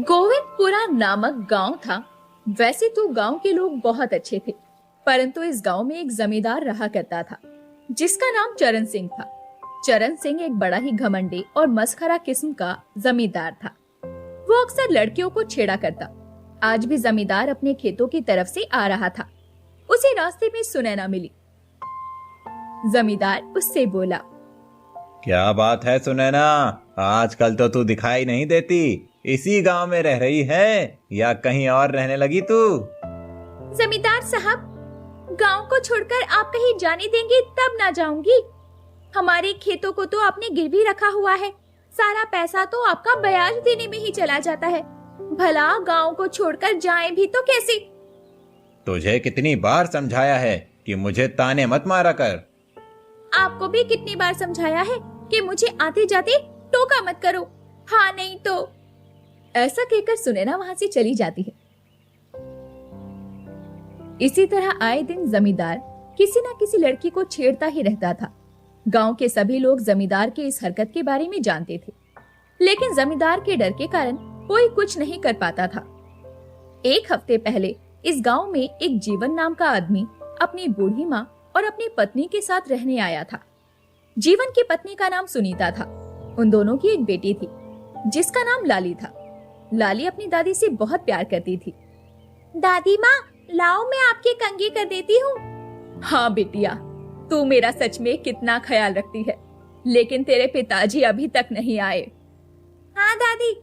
गोविंदपुरा नामक गांव था। वैसे तो गांव के लोग बहुत अच्छे थे, परंतु इस गांव में एक जमींदार रहा करता था जिसका नाम चरण सिंह था। चरण सिंह एक बड़ा ही घमंडी और मस्खरा किस्म का जमींदार था। वो अक्सर लड़कियों को छेड़ा करता। आज भी जमींदार अपने खेतों की तरफ से आ रहा था। उसे रास्ते में सुनैना मिली। जमींदार उससे बोला, क्या बात है सुनैना, आजकल तो तू दिखाई नहीं देती। इसी गांव में रह रही है या कहीं और रहने लगी तू? जमींदार साहब, गांव को छोड़कर आप कहीं जाने देंगे तब ना जाऊंगी। हमारे खेतों को तो आपने गिरवी रखा हुआ है। सारा पैसा तो आपका ब्याज देने में ही चला जाता है। भला गांव को छोड़कर जाएं भी तो कैसे? तुझे कितनी बार समझाया है कि मुझे ताने मत मारा कर। आपको भी कितनी बार समझाया है कि मुझे आते जाते टोका मत करो, हाँ नहीं तो। ऐसा कहकर सुनैना वहां से चली जाती है। इसी तरह आए दिन जमींदार किसी न किसी लड़की को छेड़ता ही रहता था। गांव के सभी लोग जमींदार के इस हरकत के बारे में जानते थे, लेकिन जमींदार के डर के कारण कोई कुछ नहीं कर पाता था। एक हफ्ते पहले इस गांव में एक जीवन नाम का आदमी अपनी बूढ़ी माँ और अपनी पत्नी के साथ रहने आया था। जीवन की पत्नी का नाम सुनीता था। उन दोनों की एक बेटी थी जिसका नाम लाली था। लाली अपनी दादी से बहुत प्यार करती थी। दादी माँ, लाओ मैं आपके कंघी कर देती हूँ। हाँ बेटिया, तू मेरा सच में कितना ख्याल रखती है, लेकिन तेरे पिताजी अभी तक नहीं आए। हाँ दादी,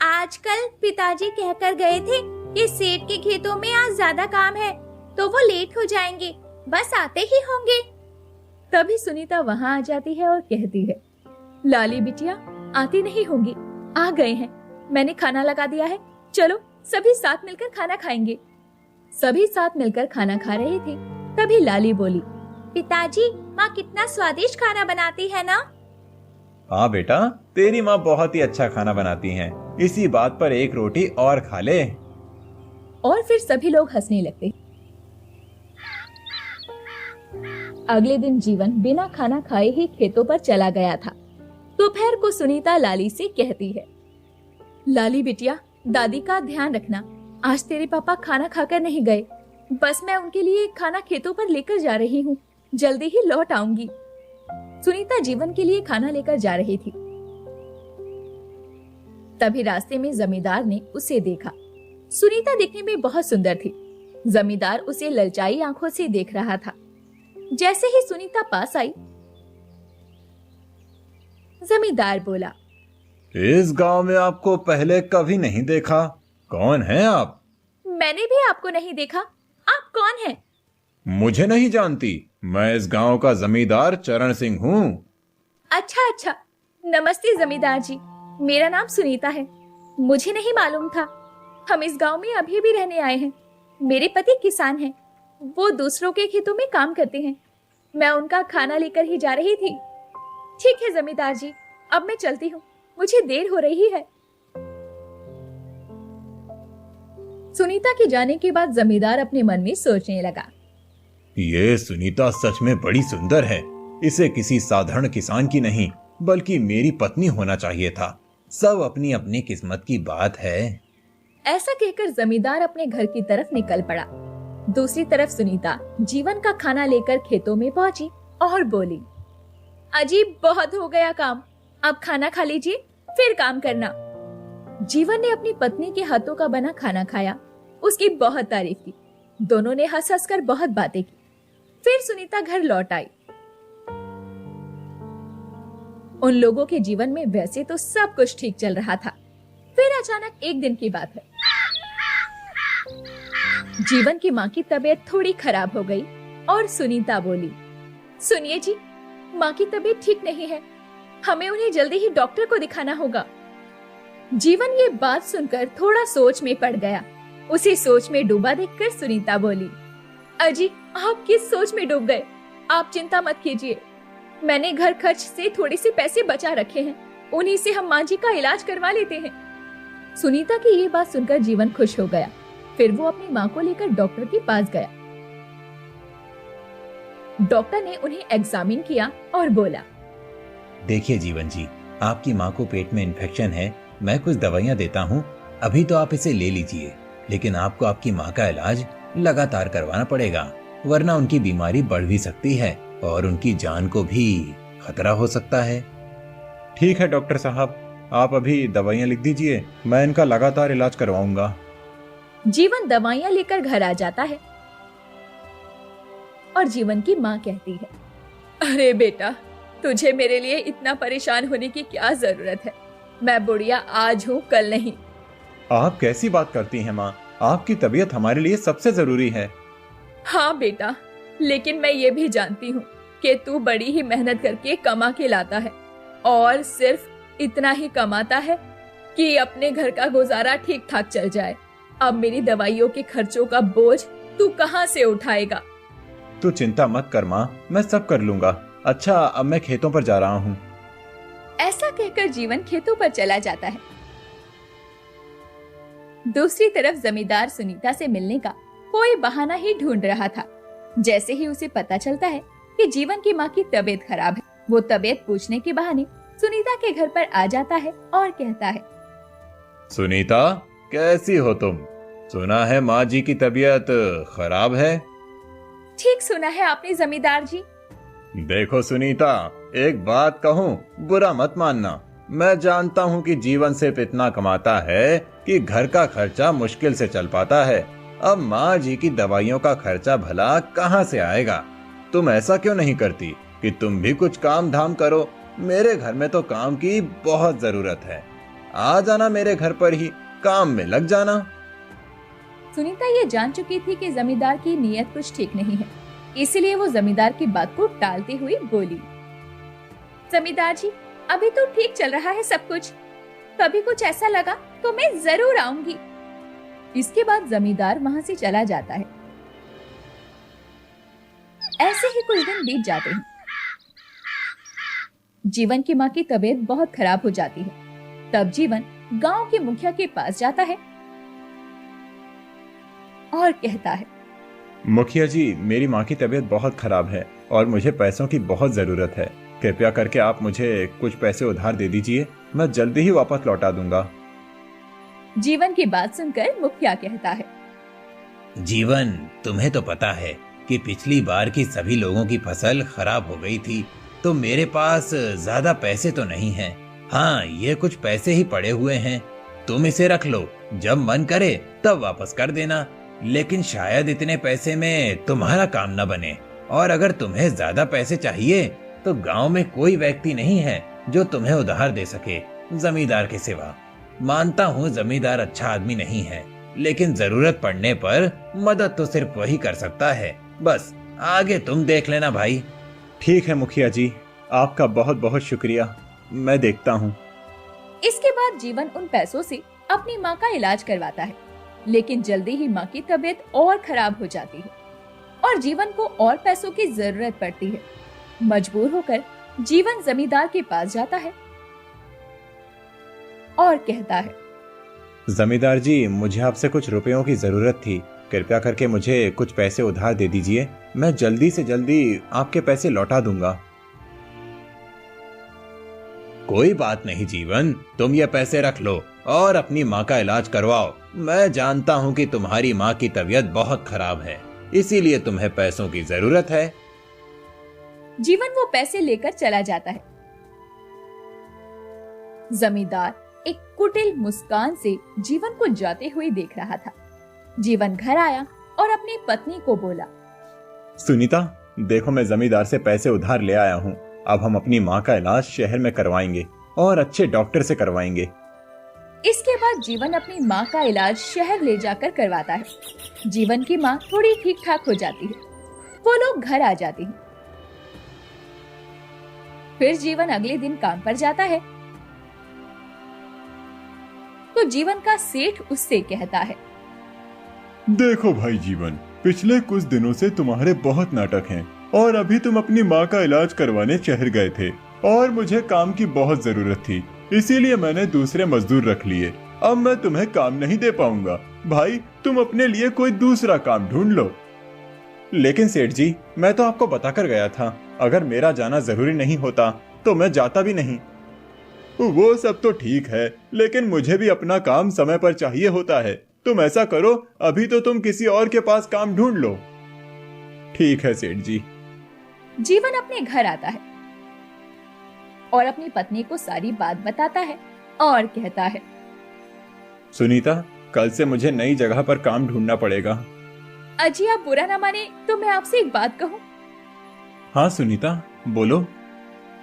आजकल पिताजी कहकर गए थे कि सेठ के खेतों में आज ज्यादा काम है तो वो लेट हो जाएंगे, बस आते ही होंगे। तभी सुनीता वहाँ आ जाती है और कहती है, लाली बिटिया, आती नहीं होंगी, आ गए हैं। मैंने खाना लगा दिया है, चलो सभी साथ मिलकर खाना खाएंगे। सभी साथ मिलकर खाना खा रहे थे। तभी लाली बोली, पिताजी, माँ कितना स्वादिष्ट खाना बनाती है ना? हाँ बेटा, तेरी माँ बहुत ही अच्छा खाना बनाती हैं। इसी बात पर एक रोटी और खा ले। और फिर सभी लोग हंसने लगते। अगले दिन जीवन बिना खाना खाए ही खेतों पर चला गया था। दोपहर को सुनीता लाली से कहती है, लाली बिटिया, दादी का ध्यान रखना। आज तेरे पापा खाना खाकर नहीं गए, बस मैं उनके लिए खाना खेतों पर लेकर जा रही हूँ, जल्दी ही लौट आऊंगी। सुनीता जीवन के लिए खाना लेकर जा रही थी। तभी रास्ते में जमींदार ने उसे देखा। सुनीता दिखने में बहुत सुंदर थी। जमींदार उसे ललचाई आंखों से देख रहा था। जैसे ही सुनीता पास आई, जमींदार बोला, इस गांव में आपको पहले कभी नहीं देखा। कौन हैं आप? मैंने भी आपको नहीं देखा। आप कौन हैं? मुझे नहीं जानती। मैं इस गांव का जमींदार चरण सिंह हूँ। अच्छा अच्छा, नमस्ते जमींदार जी, मेरा नाम सुनीता है। मुझे नहीं मालूम था। हम इस गांव में अभी भी रहने आए हैं। मेरे पति किसान हैं, वो दूसरों के खेतों में काम करते हैं। मैं उनका खाना लेकर ही जा रही थी। ठीक है जमींदार जी, अब मैं चलती हूँ, मुझे देर हो रही है। सुनीता के जाने के बाद जमींदार अपने मन में सोचने लगा, ये सुनीता सच में बड़ी सुंदर है। इसे किसी साधारण किसान की नहीं बल्कि मेरी पत्नी होना चाहिए था। सब अपनी अपनी किस्मत की बात है। ऐसा कहकर जमींदार अपने घर की तरफ निकल पड़ा। दूसरी तरफ सुनीता जीवन का खाना लेकर खेतों में पहुंची और बोली, अजीब, बहुत हो गया काम, अब खाना खा लीजिए, फिर काम करना। जीवन ने अपनी पत्नी के हाथों का बना खाना खाया। उसकी बहुत तारीफ की। दोनों ने हंस हंस कर बहुत बातें की। फिर सुनीता घर लौट आई। उन लोगों के जीवन में वैसे तो सब कुछ ठीक चल रहा था। फिर अचानक एक दिन की बात है, जीवन की माँ की तबीयत थोड़ी खराब हो गई और सुनीता बोली, सुनिए जी, माँ की तबीयत ठीक नहीं है, हमें उन्हें जल्दी ही डॉक्टर को दिखाना होगा। जीवन ये बात सुनकर थोड़ा सोच में पड़ गया। उसे सोच में डूबा देखकर सुनीता बोली, अजी, आप किस सोच में डूब गए? आप चिंता मत कीजिए, मैंने घर खर्च से थोड़े से पैसे बचा रखे हैं, उन्हीं से हम माँ जी का इलाज करवा लेते हैं। सुनीता की ये बात सुनकर जीवन खुश हो गया। फिर वो अपनी माँ को लेकर डॉक्टर के पास गया। डॉक्टर ने उन्हें एग्जामिन किया और बोला, देखिए जीवन जी, आपकी माँ को पेट में इन्फेक्शन है, मैं कुछ दवाइयाँ देता हूँ, अभी तो आप इसे ले लीजिए, लेकिन आपको आपकी माँ का इलाज लगातार करवाना पड़ेगा, वरना उनकी बीमारी बढ़ भी सकती है और उनकी जान को भी खतरा हो सकता है। ठीक है डॉक्टर साहब, आप अभी दवाइयाँ लिख दीजिए, मैं इनका लगातार इलाज करवाऊंगा। जीवन दवाइयाँ लेकर घर आ जाता है और जीवन की माँ कहती है, अरे बेटा, तुझे मेरे लिए इतना परेशान होने की क्या जरूरत है? मैं बुढ़िया आज हूँ, कल नहीं। आप कैसी बात करती हैं माँ? आपकी तबीयत हमारे लिए सबसे जरूरी है। हाँ बेटा, लेकिन मैं ये भी जानती हूँ कि तू बड़ी ही मेहनत करके कमा के लाता है और सिर्फ इतना ही कमाता है कि अपने घर का गुजारा ठीक ठाक चल जाए। अब मेरी दवाइयों के खर्चों का बोझ तू कहाँ से उठाएगा? तू चिंता मत कर माँ, मैं सब कर लूंगा। अच्छा, अब मैं खेतों पर जा रहा हूँ। ऐसा कहकर जीवन खेतों पर चला जाता है। दूसरी तरफ जमींदार सुनीता से मिलने का कोई बहाना ही ढूंढ रहा था। जैसे ही उसे पता चलता है कि जीवन की माँ की तबीयत खराब है, वो तबीयत पूछने के बहाने सुनीता के घर पर आ जाता है और कहता है, सुनीता, कैसी हो तुम? सुना है माँ जी की तबीयत खराब है। ठीक सुना है आपने जमींदार जी। देखो सुनीता, एक बात कहूँ, बुरा मत मानना। मैं जानता हूँ कि जीवन सिर्फ इतना कमाता है कि घर का खर्चा मुश्किल से चल पाता है। अब माँ जी की दवाइयों का खर्चा भला कहाँ से आएगा? तुम ऐसा क्यों नहीं करती कि तुम भी कुछ काम धाम करो? मेरे घर में तो काम की बहुत जरूरत है। आ जाना मेरे घर पर ही, काम में लग जाना। सुनीता ये जान चुकी थी कि जमींदार की नीयत कुछ ठीक नहीं है, इसलिए वो जमींदार की बात को टालते हुए बोली, जमींदार जी, अभी तो ठीक चल रहा है सब कुछ, कभी कुछ ऐसा लगा तो मैं जरूर आऊंगी। इसके बाद जमींदार वहाँ से चला जाता है। ऐसे ही कुछ दिन बीत जाते हैं। जीवन की माँ की तबीयत बहुत खराब हो जाती है। तब जीवन गांव के मुखिया के पास जाता है और कहता है, मुखिया जी, मेरी माँ की तबीयत बहुत खराब है और मुझे पैसों की बहुत जरूरत है। कृपया करके आप मुझे कुछ पैसे उधार दे दीजिए, मैं जल्दी ही वापस लौटा दूंगा। जीवन की बात सुनकर मुखिया कहता है, जीवन, तुम्हें तो पता है कि पिछली बार की सभी लोगों की फसल खराब हो गई थी, तो मेरे पास ज्यादा पैसे तो नहीं हैं। हाँ, ये कुछ पैसे ही पड़े हुए हैं, तुम इसे रख लो, जब मन करे तब वापस कर देना। लेकिन शायद इतने पैसे में तुम्हारा काम न बने, और अगर तुम्हें ज्यादा पैसे चाहिए तो गांव में कोई व्यक्ति नहीं है जो तुम्हें उधार दे सके, जमींदार के सिवा। मानता हूँ जमींदार अच्छा आदमी नहीं है, लेकिन जरूरत पड़ने पर मदद तो सिर्फ वही कर सकता है। बस आगे तुम देख लेना भाई। ठीक है मुखिया जी, आपका बहुत बहुत शुक्रिया, मैं देखता हूँ। इसके बाद जीवन उन पैसों से अपनी माँ का इलाज करवाता है, लेकिन जल्दी ही माँ की तबीयत और खराब हो जाती है और जीवन को और पैसों की जरूरत पड़ती है। मजबूर होकर जीवन जमींदार के पास जाता है और कहता है, जमींदार जी, मुझे आपसे कुछ रुपयों की जरूरत थी, कृपया करके मुझे कुछ पैसे उधार दे दीजिए, मैं जल्दी से जल्दी आपके पैसे लौटा दूंगा। कोई बात नहीं जीवन, तुम ये पैसे रख लो और अपनी माँ का इलाज करवाओ। मैं जानता हूँ कि तुम्हारी माँ की तबीयत बहुत खराब है, इसीलिए तुम्हें पैसों की जरूरत है। जीवन वो पैसे लेकर चला जाता है। जमींदार एक कुटिल मुस्कान से जीवन को जाते हुए देख रहा था। जीवन घर आया और अपनी पत्नी को बोला, सुनीता, देखो मैं जमींदार से पैसे उधार ले आया हूँ। अब हम अपनी माँ का इलाज शहर में करवाएंगे और अच्छे डॉक्टर से करवाएंगे। इसके बाद जीवन अपनी माँ का इलाज शहर ले जाकर करवाता है। जीवन की माँ थोड़ी ठीक ठाक हो जाती है, वो लोग घर आ जाते हैं। फिर जीवन अगले दिन काम पर जाता है तो जीवन का सेठ उससे कहता है, देखो भाई जीवन, पिछले कुछ दिनों से तुम्हारे बहुत नाटक हैं और अभी तुम अपनी माँ का इलाज करवाने शहर गए थे और मुझे काम की बहुत जरूरत थी, इसीलिए मैंने दूसरे मजदूर रख लिए। अब मैं तुम्हें काम नहीं दे पाऊंगा, भाई तुम अपने लिए कोई दूसरा काम ढूंढ लो। लेकिन सेठ जी, मैं तो आपको बताकर गया था, अगर मेरा जाना जरूरी नहीं होता तो मैं जाता भी नहीं। वो सब तो ठीक है, लेकिन मुझे भी अपना काम समय पर चाहिए होता है। तुम ऐसा करो, अभी तो तुम किसी और के पास काम ढूंढ लो। ठीक है सेठ जी। जीवन अपने घर आता है और अपनी पत्नी को सारी बात बताता है और कहता है, सुनीता, कल से मुझे नई जगह पर काम ढूंढना पड़ेगा। अजी आप बुरा ना माने तो मैं आपसे एक बात कहूँ। हाँ सुनीता, बोलो।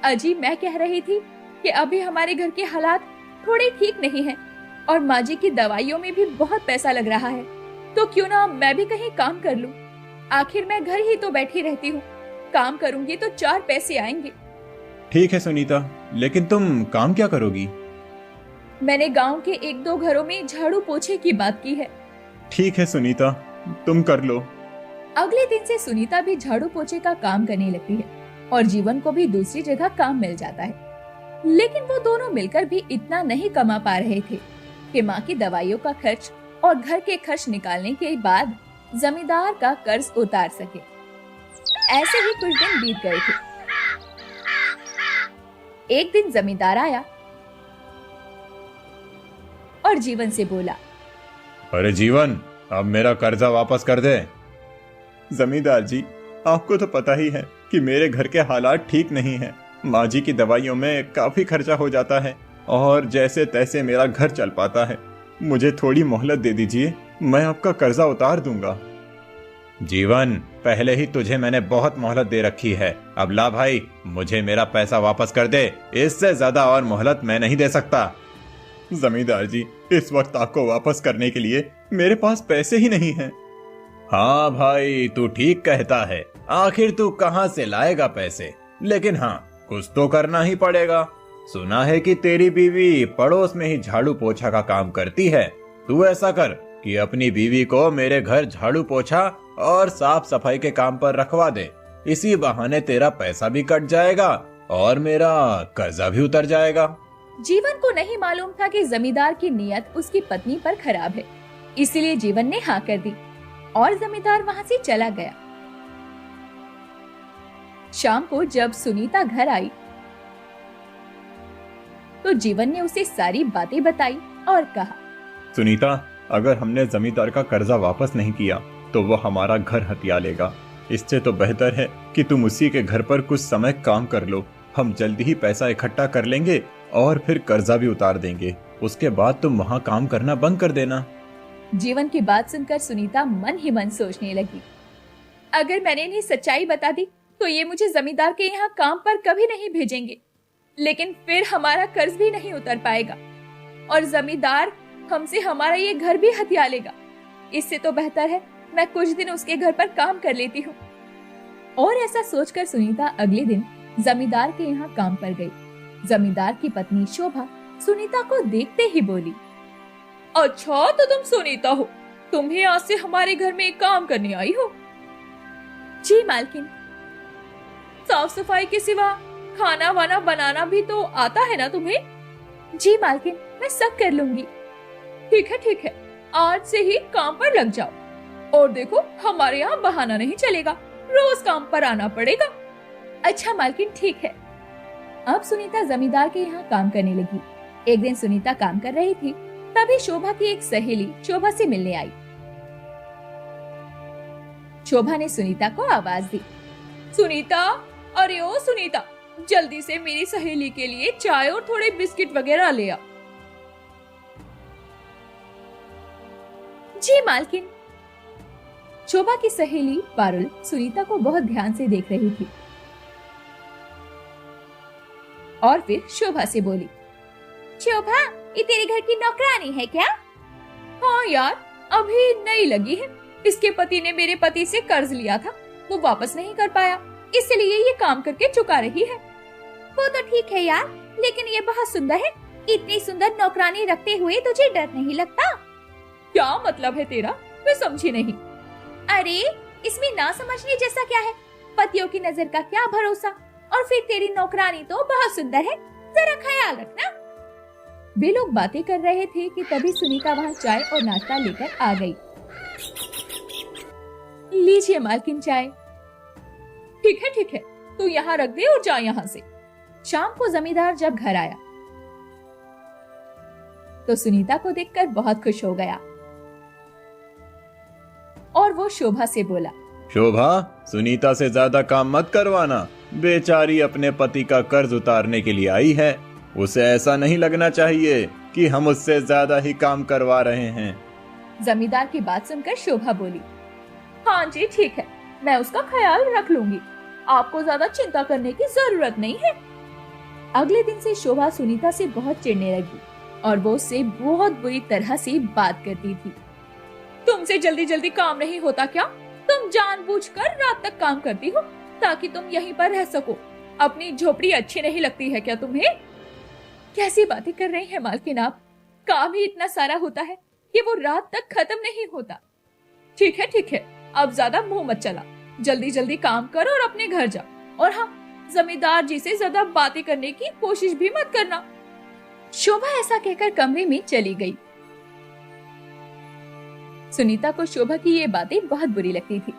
अजी मैं कह रही थी कि अभी हमारे घर के हालात थोड़े ठीक नहीं हैं और माँ जी की दवाइयों में भी बहुत पैसा लग रहा है, तो क्यों ना मैं भी कहीं काम कर लूँ। आखिर मैं घर ही तो बैठी रहती हूँ, काम करूँगी तो 4 पैसे आएंगे। ठीक है सुनीता, लेकिन तुम काम क्या करोगी? मैंने गांव के 1-2 घरों में झाड़ू पोछे की बात की है। ठीक है सुनीता, तुम कर लो। अगले दिन से सुनीता भी झाड़ू पोछे का काम करने लगती है और जीवन को भी दूसरी जगह काम मिल जाता है। लेकिन वो दोनों मिलकर भी इतना नहीं कमा पा रहे थे कि माँ की दवाइयों का खर्च और घर के खर्च निकालने के बाद जमींदार का कर्ज उतार सके। ऐसे ही कुछ दिन बीत गए थे। एक दिन जमींदार आया और जीवन से बोला, अरे जीवन, अब मेरा कर्जा वापस कर दे। जमींदार जी, आपको तो पता ही है कि मेरे घर के हालात ठीक नहीं हैं। माँ जी की दवाइयों में काफी खर्चा हो जाता है और जैसे तैसे मेरा घर चल पाता है। मुझे थोड़ी मोहलत दे दीजिए, मैं आपका कर्जा उतार दूंगा। जीवन, पहले ही तुझे मैंने बहुत मोहलत दे रखी है। अब ला भाई, मुझे मेरा पैसा वापस कर दे। इससे ज्यादा और मोहलत मैं नहीं दे सकता। जमींदार जी, इस वक्त आपको वापस करने के लिए मेरे पास पैसे ही नहीं हैं। हाँ भाई, तू ठीक कहता है। आखिर तू कहाँ से लाएगा पैसे? लेकिन हाँ, कुछ तो करना ही पड़ेगा। सुना है कि तेरी बीवी पड़ोस में ही झाड़ू पोछा का काम करती है। तू ऐसा कर कि अपनी बीवी को मेरे घर झाड़ू पोछा और साफ सफाई के काम पर रखवा दे। इसी बहाने तेरा पैसा भी कट जाएगा और मेरा कर्जा भी उतर जाएगा। जीवन को नहीं मालूम था कि जमींदार की नीयत उसकी पत्नी पर खराब है, इसीलिए जीवन ने हाँ कर दी और जमींदार वहाँ से चला गया। शाम को जब सुनीता घर आई तो जीवन ने उसे सारी बातें बताई और कहा, सुनीता, अगर हमने जमींदार का कर्जा वापस नहीं किया तो वो हमारा घर हथिया लेगा। इससे तो बेहतर है कि तुम उसी के घर पर कुछ समय काम कर लो। हम जल्दी ही पैसा इकट्ठा कर लेंगे और फिर कर्जा भी उतार देंगे। उसके बाद तुम वहाँ काम करना बंद कर देना। जीवन की बात सुनकर सुनीता मन ही मन सोचने लगी, अगर मैंने इन्हें सच्चाई बता दी तो ये मुझे जमींदार के यहाँ काम पर कभी नहीं भेजेंगे, लेकिन फिर हमारा कर्ज भी नहीं उतर पाएगा और जमींदार हमसे हमारा ये घर भी हथिया लेगा। इससे तो बेहतर है मैं कुछ दिन उसके घर पर काम कर लेती हूँ। और ऐसा सोचकर सुनीता अगले दिन जमींदार के यहाँ काम पर गई। जमींदार की पत्नी शोभा सुनीता को देखते ही बोली, अच्छा तो तुम सुनीता हो, तुम ही आज से हमारे घर में काम करने आई हो? जी मालकिन। साफ सफाई के सिवा खाना वाना बनाना भी तो आता है ना तुम्हें? जी मालकिन, मैं सब कर लूंगी। ठीक है, आज से ही काम पर लग जाओ और देखो हमारे यहाँ बहाना नहीं चलेगा, रोज काम पर आना पड़ेगा। अच्छा मालकिन, ठीक है। अब सुनीता जमींदार के यहाँ काम करने लगी। एक दिन सुनीता काम कर रही थी, तभी शोभा की एक सहेली शोभा से मिलने आई। शोभा ने सुनीता को आवाज दी, सुनीता, अरे ओ सुनीता, जल्दी से मेरी सहेली के लिए चाय और थोड़े बिस्किट वगैरह ले आ। जी मालकिन। शोभा की सहेली पारुल सुनीता को बहुत ध्यान से देख रही थी और फिर शोभा से बोली, शोभा, ये तेरे घर की नौकरानी है क्या? हाँ यार, अभी नई लगी है। इसके पति ने मेरे पति से कर्ज लिया था, वो वापस नहीं कर पाया, इसलिए ये काम करके चुका रही है। वो तो ठीक है यार, लेकिन ये बहुत सुंदर है। इतनी सुंदर नौकरानी रखते हुए तुझे डर नहीं लगता? क्या मतलब है तेरा? मैं समझी नहीं। अरे इसमें ना समझने जैसा क्या है? पतियों की नजर का क्या भरोसा, और फिर तेरी नौकरानी तो बहुत सुंदर है, जरा ख्याल रखना। वे लोग बातें कर रहे थे कि तभी सुनीता वहाँ चाय और नाश्ता लेकर आ गई। लीजिए मालकिन चाय। ठीक है, तू यहाँ रख दे और जा यहाँ से। शाम को जमींदार जब घर आया तो सुनीता को देखकर बहुत खुश हो गया और वो शोभा से बोला, शोभा, सुनीता से ज्यादा काम मत करवाना। बेचारी अपने पति का कर्ज उतारने के लिए आई है। उसे ऐसा नहीं लगना चाहिए कि हम उससे ज्यादा ही काम करवा रहे हैं। जमींदार की बात सुनकर शोभा बोली, हाँ जी ठीक है, मैं उसका ख्याल रख लूंगी। आपको ज्यादा चिंता करने की जरूरत नहीं है। अगले दिन से शोभा सुनीता से बहुत चिढ़ने लगी और वो उससे बहुत बुरी तरह से बात करती थी। तुमसे जल्दी जल्दी काम नहीं होता क्या? तुम जानबूझकर रात तक काम करती हो ताकि तुम यहीं पर रह सको। अपनी झोपड़ी अच्छी नहीं लगती है क्या तुम्हें? कैसी बातें कर रही हैं मालकिन आप? काम ही इतना सारा होता है कि वो रात तक खत्म नहीं होता। ठीक है, अब ज्यादा मुंह मत चला। जल्दी जल्दी काम कर और अपने घर जा। और हाँ, जमींदार जी से ज्यादा बातें करने की कोशिश भी मत करना। शोभा ऐसा कहकर कमरे में चली गई। सुनीता को शोभा की ये बातें बहुत बुरी लगती थी,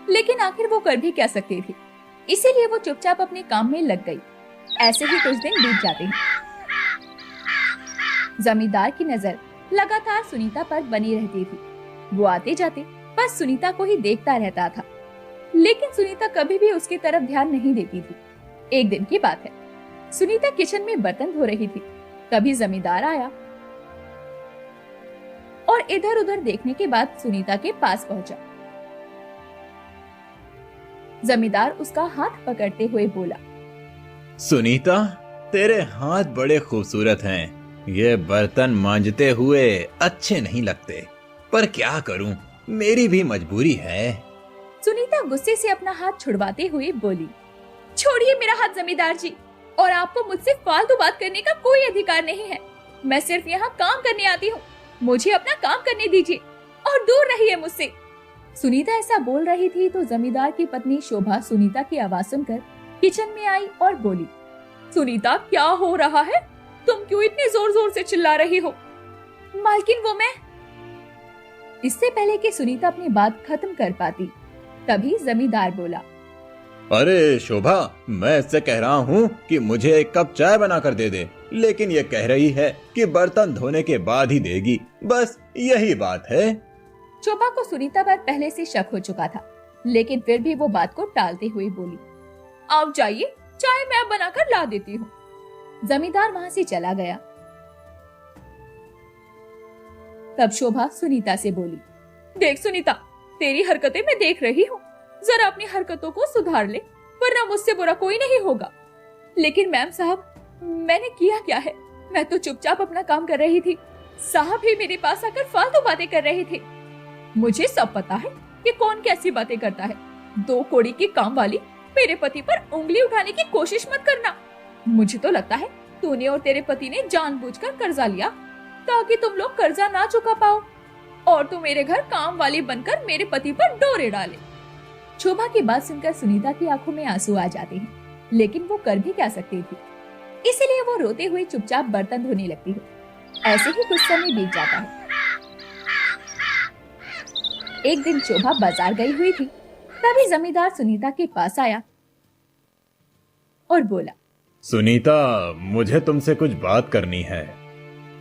लेकिन आखिर वो कर भी क्या सकती थी। इसीलिए वो चुपचाप अपने काम में लग गई। ऐसे ही कुछ दिन बीत जाते हैं। जमींदार की नजर लगातार सुनीता पर बनी रहती थी। वो आते जाते बस सुनीता को ही देखता रहता था, लेकिन सुनीता कभी भी उसकी तरफ ध्यान नहीं देती थी। एक दिन की बात है, सुनीता किचन में बर्तन धो रही थी। तभी जमींदार आया और इधर उधर देखने के बाद सुनीता के पास पहुंचा। जमींदार उसका हाथ पकड़ते हुए बोला, सुनीता, तेरे हाथ बड़े खूबसूरत हैं। ये बर्तन मांजते हुए अच्छे नहीं लगते, पर क्या करूं, मेरी भी मजबूरी है। सुनीता गुस्से से अपना हाथ छुड़वाते हुए बोली, छोड़िए मेरा हाथ जमींदार जी, और आपको मुझसे फालतू बात करने का कोई अधिकार नहीं है। मैं सिर्फ यहाँ काम करने आती हूँ। मुझे अपना काम करने दीजिए और दूर रहिए मुझसे। सुनीता ऐसा बोल रही थी तो जमींदार की पत्नी शोभा सुनीता की आवाज सुनकर किचन में आई और बोली, सुनीता, क्या हो रहा है? तुम क्यों इतने जोर जोर से चिल्ला रही हो? मालकिन, वो मैं। इससे पहले कि सुनीता अपनी बात खत्म कर पाती, तभी जमींदार बोला, अरे शोभा, मैं इससे कह रहा हूँ कि मुझे एक कप चाय बना कर दे दे, लेकिन ये कह रही है कि बर्तन धोने के बाद ही देगी। बस यही बात है। शोभा को सुनीता पर पहले से शक हो चुका था, लेकिन फिर भी वो बात को टालते हुए बोली, आप जाइए, चाय मैं बनाकर ला देती हूँ। जमींदार वहाँ से चला गया। तब शोभा सुनीता से बोली, देख सुनीता, तेरी हरकतें मैं देख रही हूँ। जरा अपनी हरकतों को सुधार ले, वरना मुझसे बुरा कोई नहीं होगा। लेकिन मैम साहब, मैंने किया क्या है? मैं तो चुपचाप अपना काम कर रही थी। साहब ही मेरे पास आकर फालतू बातें कर रहे थे। मुझे सब पता है कि कौन कैसी बातें करता है। 2 कौड़ी की काम वाली मेरे पति पर उंगली उठाने की कोशिश मत करना। मुझे तो लगता है तूने और तेरे पति ने जानबूझकर कर्जा लिया ताकि तुम लोग कर्जा ना चुका पाओ और तू मेरे घर काम वाली बनकर मेरे पति पर डोरे डाले। शोभा की बात सुनकर सुनीता की आंखों में आंसू आ जाते हैं, लेकिन वो कर भी क्या सकती थी। इसलिए वो रोते हुए चुपचाप बर्तन धोने लगती है। ऐसे ही कुछ समय बीत जाता है। एक दिन शोभा बाजार गई हुई थी, तभी जमींदार सुनीता के पास आया और बोला, सुनीता, मुझे तुमसे कुछ बात करनी है।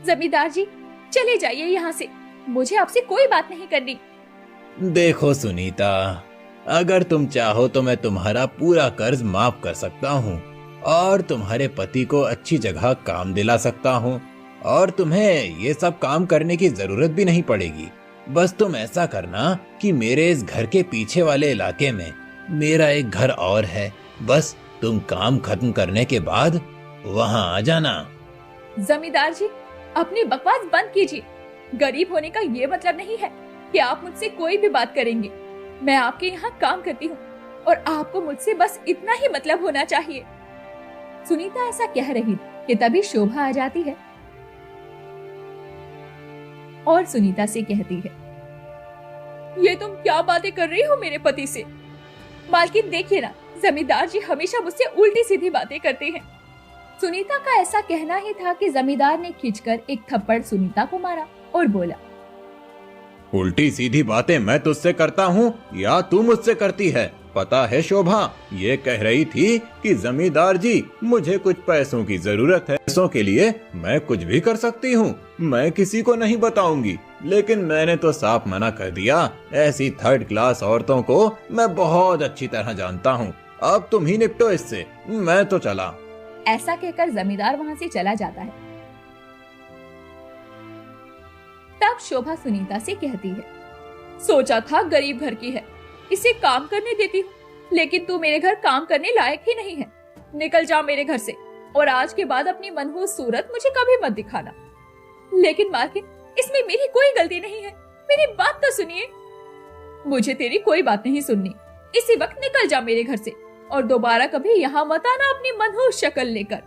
जमींदार जी, चले जाइए यहाँ से, मुझे आपसे कोई बात नहीं करनी। देखो सुनीता, अगर तुम चाहो तो मैं तुम्हारा पूरा कर्ज माफ कर सकता हूँ और तुम्हारे पति को अच्छी जगह काम दिला सकता हूँ और तुम्हें ये सब काम करने की जरूरत भी नहीं पड़ेगी। बस तुम ऐसा करना कि मेरे इस घर के पीछे वाले इलाके में मेरा एक घर और है। बस तुम काम खत्म करने के बाद वहाँ आ जाना। जमींदार जी, अपनी बकवास बंद कीजिए। गरीब होने का ये मतलब नहीं है कि आप मुझसे कोई भी बात करेंगे। मैं आपके यहाँ काम करती हूँ और आपको मुझसे बस इतना ही मतलब होना चाहिए। सुनीता ऐसा कह रही थी कि तभी शोभा आ जाती है और सुनीता से कहती है, ये तुम क्या बातें कर रही हो मेरे पति से? मालकिन देखिए ना, जमींदार जी हमेशा मुझसे उल्टी सीधी बातें करते हैं। सुनीता का ऐसा कहना ही था कि जमींदार ने खींचकर एक थप्पड़ सुनीता को मारा और बोला, उल्टी सीधी बातें मैं तुझसे करता हूँ या तू मुझसे करती है? पता है शोभा, ये कह रही थी कि जमींदार जी मुझे कुछ पैसों की जरूरत है, पैसों के लिए मैं कुछ भी कर सकती हूँ, मैं किसी को नहीं बताऊंगी। लेकिन मैंने तो साफ मना कर दिया, ऐसी थर्ड क्लास औरतों को मैं बहुत अच्छी तरह जानता हूँ। अब तुम ही निपटो इससे, मैं तो चला। ऐसा कहकर जमींदार वहाँ से चला जाता है। तब शोभा सुनीता से कहती है, सोचा था गरीब घर की है, इसे काम करने देती हूँ, लेकिन तू मेरे घर काम करने लायक ही नहीं है। निकल जा मेरे घर से, और आज के बाद अपनी मनहूस सूरत मुझे कभी मत दिखाना। लेकिन मालकिन, इसमें मेरी कोई गलती नहीं है, मेरी बात तो सुनिए। मुझे तेरी कोई बात नहीं सुननी, इसी वक्त निकल जा मेरे घर से, और दोबारा कभी यहाँ मत आना अपनी मनहूस शक्ल लेकर।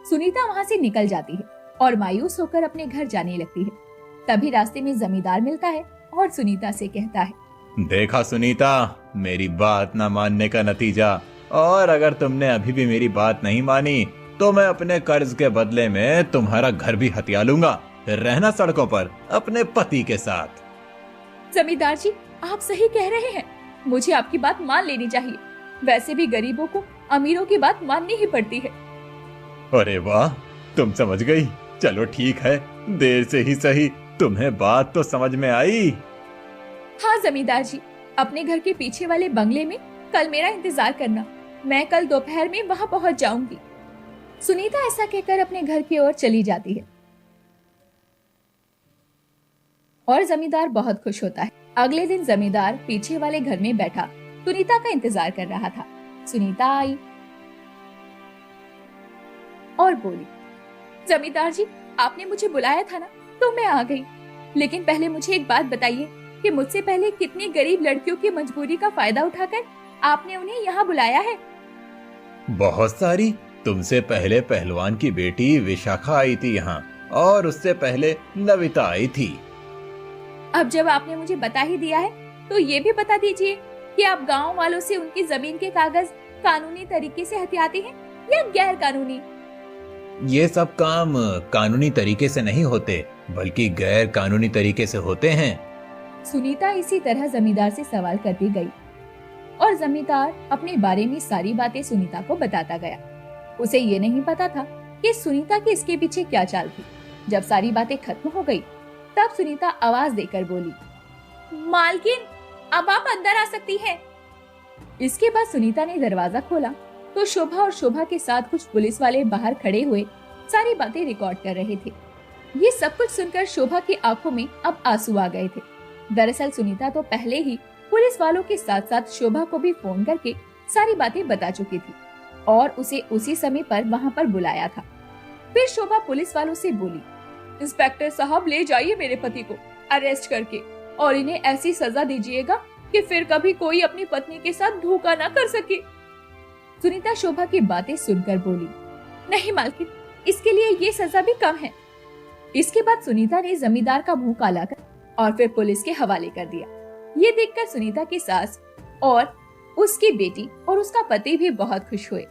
सुनीता वहाँ से निकल जाती है और मायूस होकर अपने घर जाने लगती है। तभी रास्ते में जमींदार मिलता है और सुनीता से कहता है, देखा सुनीता, मेरी बात न मानने का नतीजा। और अगर तुमने अभी भी मेरी बात नहीं मानी तो मैं अपने कर्ज के बदले में तुम्हारा घर भी हथिया लूंगा, फिर रहना सड़कों पर अपने पति के साथ। जमींदार जी, आप सही कह रहे हैं, मुझे आपकी बात मान लेनी चाहिए। वैसे भी गरीबों को अमीरों की बात माननी ही पड़ती है। अरे वाह, तुम समझ गई। चलो ठीक है, देर से ही सही, तुम्हें बात तो समझ में आई। हाँ जमींदार जी, अपने घर के पीछे वाले बंगले में कल मेरा इंतजार करना, मैं कल दोपहर में वहाँ पहुँच जाऊंगी। सुनीता ऐसा कहकर अपने घर की ओर चली जाती है और जमींदार बहुत खुश होता है। अगले दिन जमींदार पीछे वाले घर में बैठा सुनीता का इंतजार कर रहा था। सुनीता आई और बोली, जमींदार जी, आपने मुझे बुलाया था ना, तो मैं आ गई। लेकिन पहले मुझे एक बात बताइए कि मुझसे पहले कितनी गरीब लड़कियों की मजबूरी का फायदा उठाकर आपने उन्हें यहाँ बुलाया है। बहुत सारी। तुमसे पहले पहलवान की बेटी विशाखा आई थी यहाँ, और उससे पहले नविता आई थी। अब जब आपने मुझे बता ही दिया है तो ये भी बता दीजिए कि आप गांव वालों से उनकी जमीन के कागज कानूनी तरीके से हथियाते हैं या गैर कानूनी। ये सब काम कानूनी तरीके से नहीं होते, बल्कि गैर कानूनी तरीके से होते हैं। सुनीता इसी तरह जमींदार से सवाल करती गई और जमींदार अपने बारे में सारी बातें सुनीता को बताता गया। उसे ये नहीं पता था कि सुनीता की इसके पीछे क्या चाल थी। जब सारी बातें खत्म हो गई, तब सुनीता आवाज देकर बोली, मालकिन, अब आप अंदर आ सकती हैं। इसके बाद सुनीता ने दरवाजा खोला तो शोभा और शोभा के साथ कुछ पुलिस वाले बाहर खड़े हुए सारी बातें रिकॉर्ड कर रहे थे। ये सब कुछ सुनकर शोभा की आंखों में अब आंसू आ गए थे। दरअसल सुनीता तो पहले ही पुलिस वालों के साथ साथ शोभा को भी फोन करके सारी बातें बता चुकी थी और उसे उसी समय पर वहाँ पर बुलाया था। फिर शोभा पुलिस वालों से बोली, इंस्पेक्टर साहब, ले जाइए मेरे पति को अरेस्ट करके, और इन्हें ऐसी सजा दीजिएगा कि फिर कभी कोई अपनी पत्नी के साथ धोखा न कर सके। सुनीता शोभा की बातें सुनकर बोली, नहीं मालकिन, इसके लिए ये सजा भी कम है। इसके बाद सुनीता ने जमींदार का मुंह काला कर और फिर पुलिस के हवाले कर दिया। ये देखकर सुनीता की सास और उसकी बेटी और उसका पति भी बहुत खुश हुए।